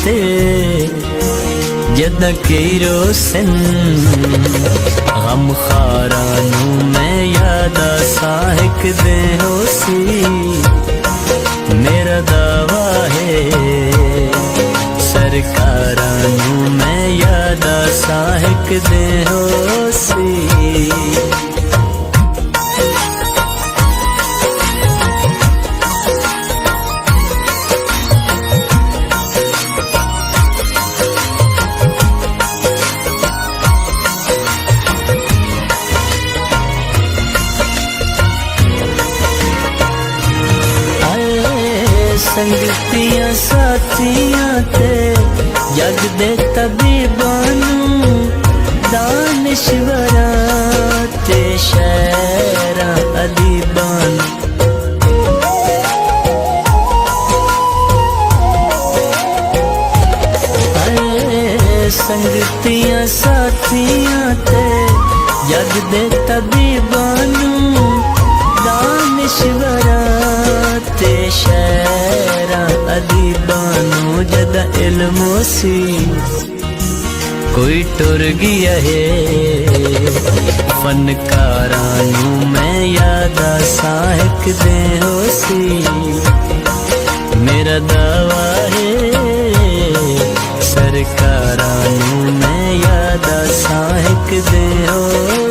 ते जदा कई रोसन गम खारा नू मैं यादा साहिक दे होसी मेरा दावा है सरकारा नू मैं यादा साहिक दे होसी संगतियां साथियां ते जग दे तबीबानू दानश्वरा ते शहरा अदीबान संगतियां साथियां ते जग दे तबीबानू दानश्वरा ते शहरा अदीबानू जदा इल्म सी कोई टुर गया है फनकारा नू मैं यादा साहिक दे होसी मेरा दावा है सरकारा नू मैं यादा साहिक दे हो